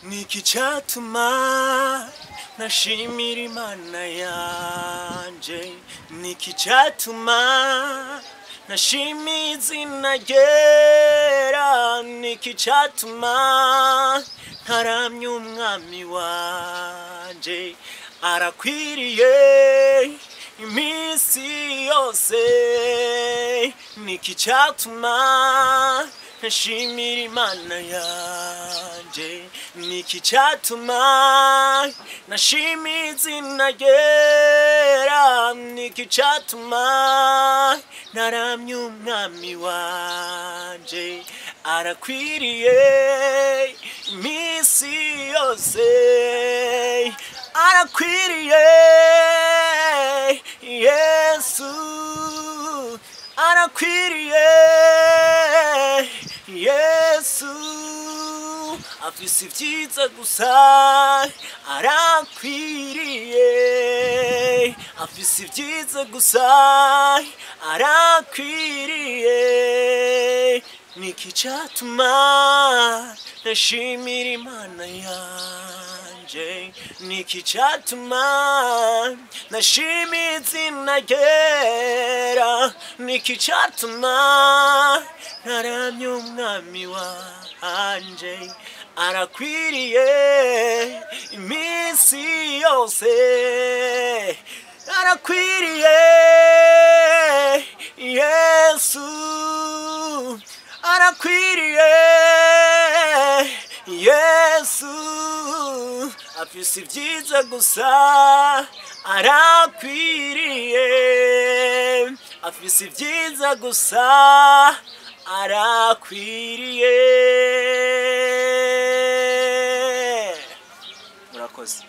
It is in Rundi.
Niki cyatuma nashimira Imana yanje, niki cyatuma nashimira izina ryera, niki cyatuma ntaramya umwami wanje, arakwiriye iminsi yose. Niki cyatuma nashimira Imana yanje, niki cyatuma nashimira izina ryera, niki cyatuma ntaramya umwami wanje, arakwiriye iminsi yose, arakwiriye Yesu, arakwiriye Yesu, afise ibyiza gusa, arakwiriye, afise ibyiza gusa, arakwiriye. Niki cyatuma nashimira Imana yanje, niki cyatuma nashimira izina ryera, niki cyatuma ntaramya umwami wanje, arakwiriye iminsi yose, arakwiriye Yesu, arakwiriye Yesu, afise ibyiza gusa, arakwiriye, afise ibyiza gusa, arakwiriye. Murakoze.